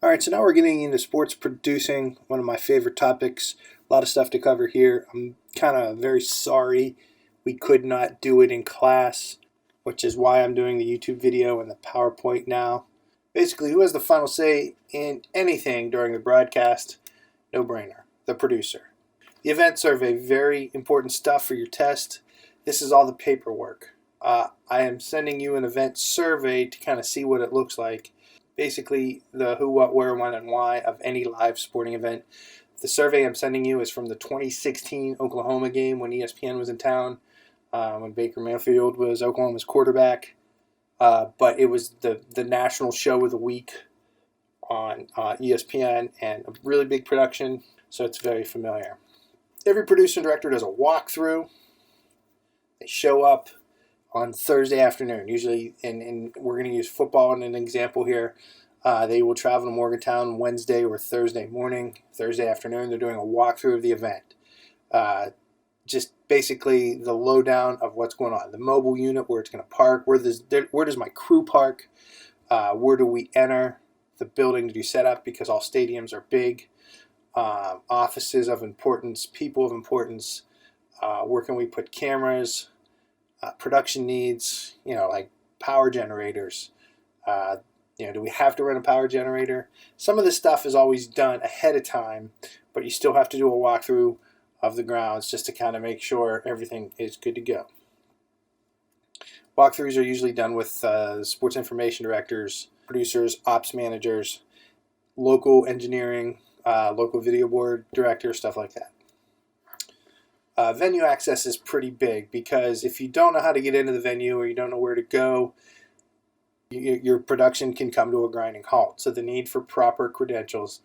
All right, so now we're getting into sports producing, one of my favorite topics. A lot of stuff to cover here. I'm kind of very sorry we could not do it in class, which is why I'm doing the YouTube video and the PowerPoint now. Basically, who has the final say in anything during the broadcast? No brainer, the producer. The event survey, very important stuff for your test. This is all the paperwork. I am sending you an event survey to kind of see what it looks like. Basically, the who, what, where, when, and why of any live sporting event. The survey I'm sending you is from the 2016 Oklahoma game when ESPN was in town, when Baker Mayfield was Oklahoma's quarterback. But it was the national show of the week on ESPN, and a really big production, so it's very familiar. Every producer and director does a walkthrough. They show up on Thursday afternoon, usually, and we're going to use football in an example here. They will travel to Morgantown Wednesday or Thursday morning. Thursday afternoon, they're doing a walkthrough of the event. Just basically the lowdown of what's going on. The mobile unit, where it's going to park, where does my crew park, where do we enter the building to do setup, because all stadiums are big, offices of importance, people of importance, where can we put cameras, production needs, like power generators. Do we have to run a power generator? Some of this stuff is always done ahead of time, but you still have to do a walkthrough of the grounds just to kind of make sure everything is good to go. Walkthroughs are usually done with sports information directors, producers, ops managers, local engineering, local video board director, stuff like that. Venue access is pretty big, because if you don't know how to get into the venue or you don't know where to go, your production can come to a grinding halt. So the need for proper credentials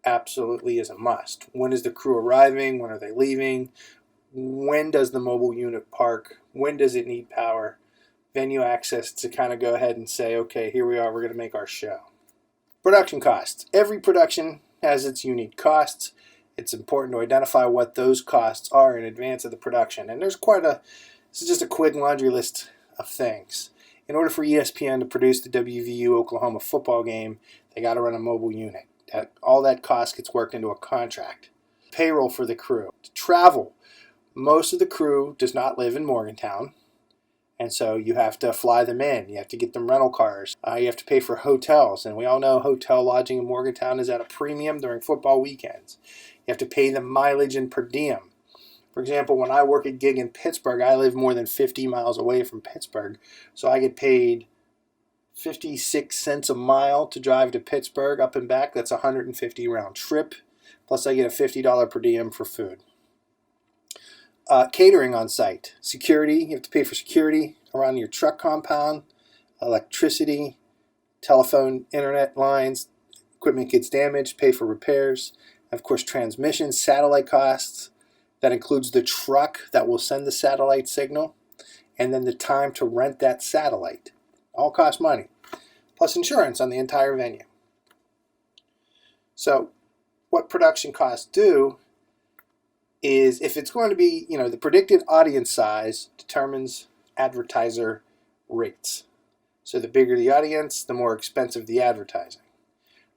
absolutely is a must. When is the crew arriving? When are they leaving? When does the mobile unit park? When does it need power? Venue access to kind of go ahead and say, okay, here we are, we're going to make our show. Production costs. Every production has its unique costs. It's important to identify what those costs are in advance of the production. And this is just a quick laundry list of things. In order for ESPN to produce the WVU Oklahoma football game, they got to run a mobile unit. All that cost gets worked into a contract. Payroll for the crew. Travel. Most of the crew does not live in Morgantown, and so you have to fly them in. You have to get them rental cars. You have to pay for hotels, and we all know hotel lodging in Morgantown is at a premium during football weekends. You have to pay them mileage and per diem. For example, when I work a gig in Pittsburgh, I live more than 50 miles away from Pittsburgh, so I get paid 56 cents a mile to drive to Pittsburgh up and back. That's $150 round trip, plus I get a $50 per diem for food. Catering on site. Security, you have to pay for security around your truck compound, electricity, telephone, internet lines, equipment gets damaged, pay for repairs, and of course transmission, satellite costs. That includes the truck that will send the satellite signal, and then the time to rent that satellite. All cost money, plus insurance on the entire venue. So what production costs do is, if it's going to be, the predicted audience size determines advertiser rates. So the bigger the audience, the more expensive the advertising.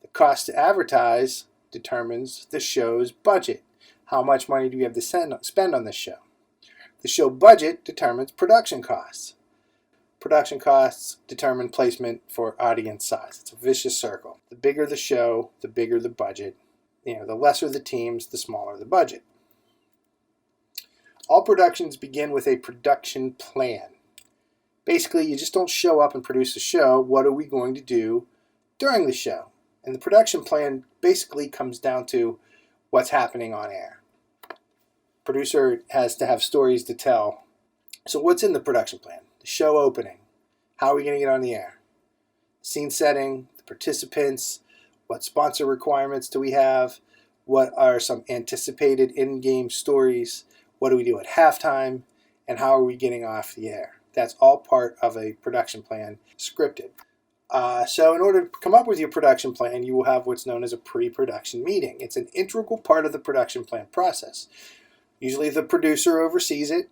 The cost to advertise determines the show's budget. How much money do you have to spend on this show? The show budget determines production costs. Production costs determine placement for audience size. It's a vicious circle. The bigger the show, the bigger the budget. The lesser the teams, the smaller the budget. All productions begin with a production plan. Basically, you just don't show up and produce a show. What are we going to do during the show? And the production plan basically comes down to what's happening on air. Producer has to have stories to tell. So what's in the production plan? The show opening. How are we going to get on the air? Scene setting, the participants, what sponsor requirements do we have? What are some anticipated in-game stories? What do we do at halftime? And how are we getting off the air? That's all part of a production plan, scripted. So in order to come up with your production plan, you will have what's known as a pre-production meeting. It's an integral part of the production plan process. Usually the producer oversees it.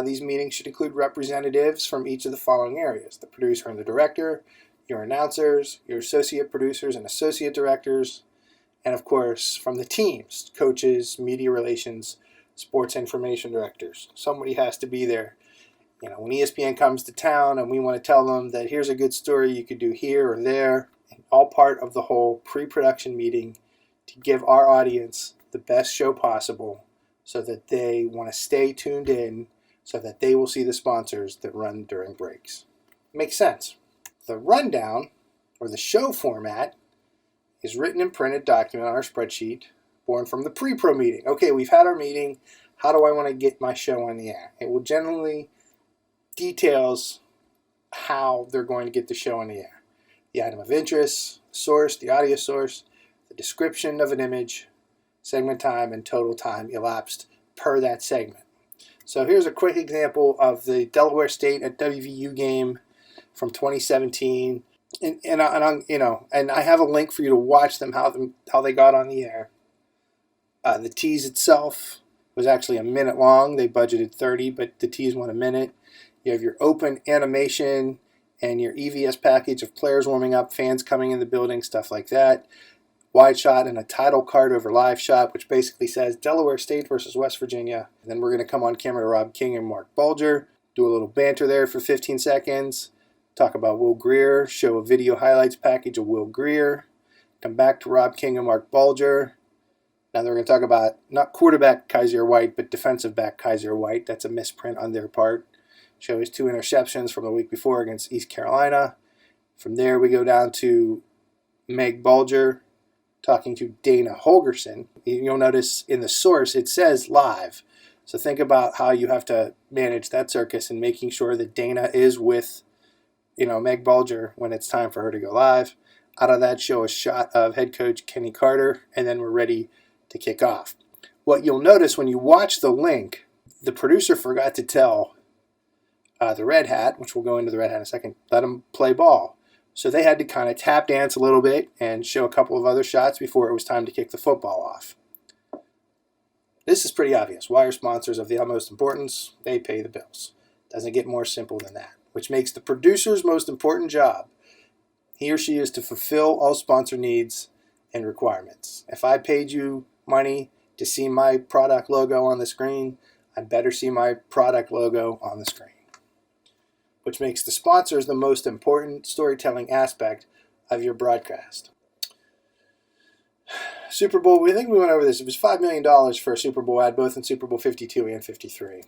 These meetings should include representatives from each of the following areas: the producer and the director, your announcers, your associate producers and associate directors, and of course from the teams, coaches, media relations, sports information directors. Somebody has to be there. When ESPN comes to town and we want to tell them that here's a good story you could do here or there, all part of the whole pre-production meeting to give our audience the best show possible so that they want to stay tuned in so that they will see the sponsors that run during breaks. Makes sense. The rundown, or the show format, is written and printed document on our spreadsheet born from the pre-pro meeting. Okay, we've had our meeting. How do I want to get my show on the air? It will generally details how they're going to get the show on the air. The item of interest, the source, the audio source, the description of an image, segment time, and total time elapsed per that segment. So here's a quick example of the Delaware State at WVU game from 2017, and I have a link for you to watch them how they got on the air. The tease itself was actually a minute long. They budgeted 30, but the tease went a minute. You have your open animation and your EVS package of players warming up, fans coming in the building, stuff like that. Wide shot and a title card over live shot, which basically says Delaware State versus West Virginia. And then we're going to come on camera to Rob King and Mark Bulger, do a little banter there for 15 seconds, talk about Will Greer, show a video highlights package of Will Greer, come back to Rob King and Mark Bulger. Now they're going to talk about not quarterback Kaiser White, but defensive back Kaiser White. That's a misprint on their part. Show his 2 interceptions from the week before against East Carolina. From there, we go down to Meg Bulger talking to Dana Holgerson. You'll notice in the source it says live. So think about how you have to manage that circus and making sure that Dana is with Meg Bulger when it's time for her to go live. Out of that, show a shot of head coach Kenny Carter, and then we're ready to kick off. What you'll notice when you watch the link, the producer forgot to tell the Red Hat, which we'll go into the Red Hat in a second, let them play ball. So they had to kind of tap dance a little bit and show a couple of other shots before it was time to kick the football off. This is pretty obvious. Why are sponsors of the utmost importance? They pay the bills. Doesn't get more simple than that, which makes the producer's most important job. He or she is to fulfill all sponsor needs and requirements. If I paid you money to see my product logo on the screen, I better see my product logo on the screen, which makes the sponsors the most important storytelling aspect of your broadcast. Super Bowl, we think we went over this. It was $5 million for a Super Bowl ad, both in Super Bowl 52 and 53.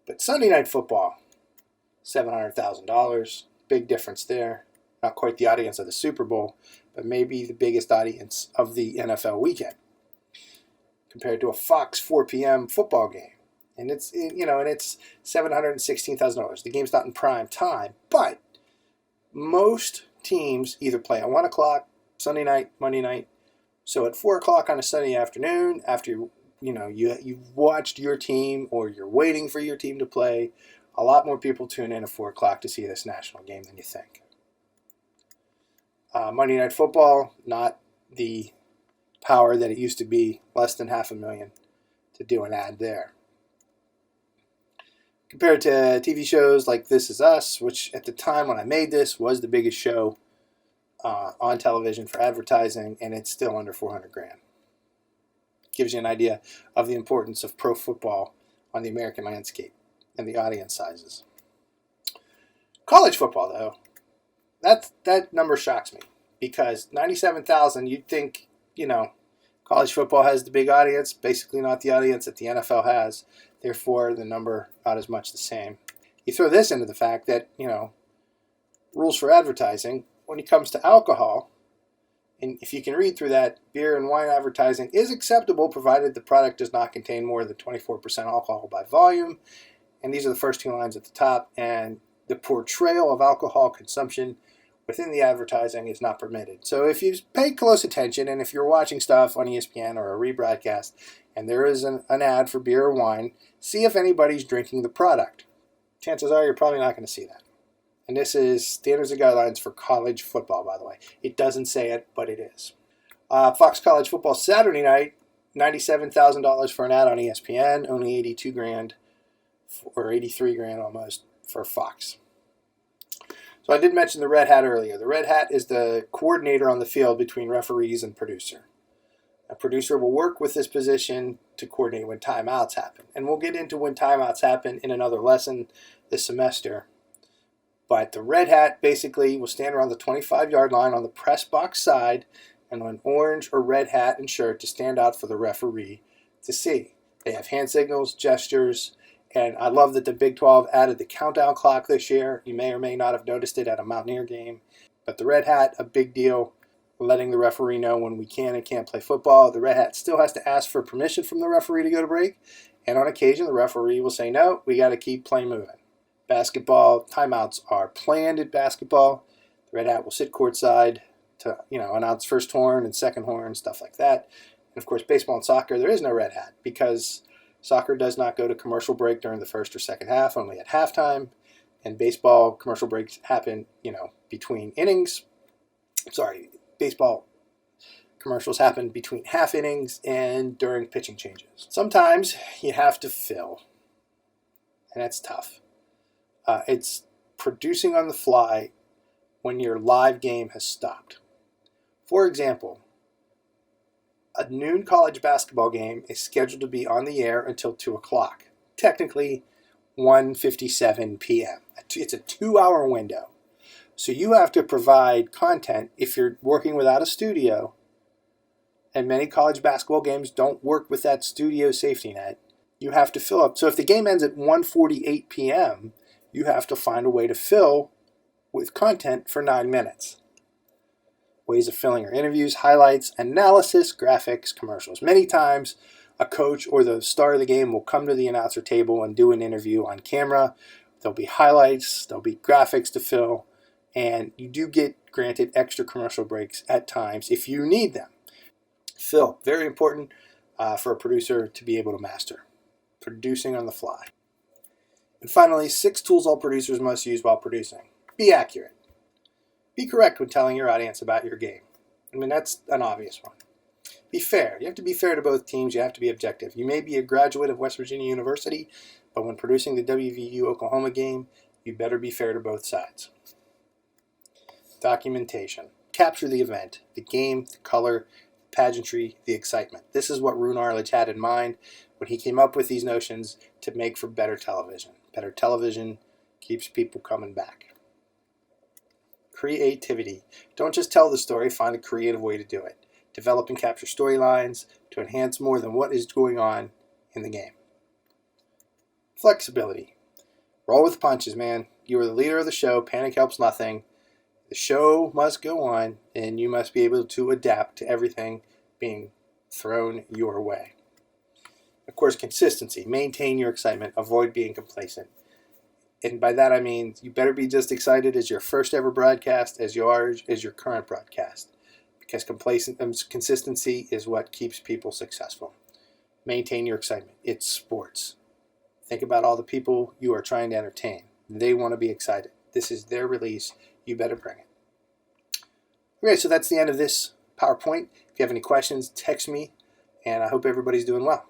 But Sunday Night Football, $700,000. Big difference there. Not quite the audience of the Super Bowl, but maybe the biggest audience of the NFL weekend compared to a Fox 4 p.m. football game. And it's $716,000. The game's not in prime time, but most teams either play at 1 o'clock, Sunday night, Monday night. So at 4 o'clock on a Sunday afternoon, after you've watched your team or you're waiting for your team to play, a lot more people tune in at 4 o'clock to see this national game than you think. Monday Night Football, not the power that it used to be, less than $500,000 to do an ad there. Compared to TV shows like This Is Us, which at the time when I made this was the biggest show on television for advertising, and it's still under $400,000. Gives you an idea of the importance of pro football on the American landscape and the audience sizes. College football, though, that number shocks me because 97,000, you'd think, college football has the big audience, basically not the audience that the NFL has. Therefore, the number not as much the same. You throw this into the fact that, rules for advertising, when it comes to alcohol, and if you can read through that, beer and wine advertising is acceptable provided the product does not contain more than 24% alcohol by volume. And these are the first 2 lines at the top. And the portrayal of alcohol consumption within the advertising is not permitted. So if you pay close attention, and if you're watching stuff on ESPN or a rebroadcast, and there is an ad for beer or wine, see if anybody's drinking the product. Chances are you're probably not going to see that. And this is standards and guidelines for college football, by the way. It doesn't say it, but it is. Fox College Football Saturday night, $97,000 for an ad on ESPN, only $82,000 or $83,000 almost for Fox. So I did mention the red hat earlier. The red hat is the coordinator on the field between referees and producer. A producer will work with this position to coordinate when timeouts happen. And we'll get into when timeouts happen in another lesson this semester. But the red hat basically will stand around the 25-yard line on the press box side and an orange or red hat and shirt to stand out for the referee to see. They have hand signals, gestures, and I love that the Big 12 added the countdown clock this year. You may or may not have noticed it at a Mountaineer game. But the red hat, a big deal, letting the referee know when we can and can't play football. The red hat still has to ask for permission from the referee to go to break. And on occasion, the referee will say, no, we got to keep play moving. Basketball, timeouts are planned at basketball. The red hat will sit courtside to announce first horn and second horn, stuff like that. And of course, baseball and soccer, there is no red hat because soccer does not go to commercial break during the first or second half, only at halftime. And baseball, commercial breaks happen, between innings. Baseball commercials happen between half innings and during pitching changes. Sometimes you have to fill, and that's tough. It's producing on the fly when your live game has stopped. For example, a noon college basketball game is scheduled to be on the air until 2 o'clock. Technically, 1:57 p.m. It's a 2-hour window. So you have to provide content if you're working without a studio, and many college basketball games don't work with that studio safety net. You have to fill up. So if the game ends at 1:48 p.m., you have to find a way to fill with content for 9 minutes. Ways of filling are interviews, highlights, analysis, graphics, commercials. Many times, a coach or the star of the game will come to the announcer table and do an interview on camera. There'll be highlights, there'll be graphics to fill, and you do get granted extra commercial breaks at times if you need them. Fill, very important for a producer to be able to master. Producing on the fly. And finally, 6 tools all producers must use while producing. Be accurate. Be correct when telling your audience about your game. That's an obvious one. Be fair. You have to be fair to both teams. You have to be objective. You may be a graduate of West Virginia University, but when producing the WVU Oklahoma game, you better be fair to both sides. Documentation. Capture the event, the game, the color, the pageantry, the excitement. This is what Rune Arledge had in mind when he came up with these notions to make for better television. Better television keeps people coming back. Creativity. Don't just tell the story, find a creative way to do it. Develop and capture storylines to enhance more than what is going on in the game. Flexibility. Roll with the punches, man. You are the leader of the show. Panic helps nothing. The show must go on, and you must be able to adapt to everything being thrown your way. Of course, consistency. Maintain your excitement. Avoid being complacent. And by that I mean you better be just excited as your first ever broadcast as you are as your current broadcast. Because consistency is what keeps people successful. Maintain your excitement. It's sports. Think about all the people you are trying to entertain. They want to be excited. This is their release. You better bring it. Okay, so that's the end of this PowerPoint. If you have any questions, text me, and I hope everybody's doing well.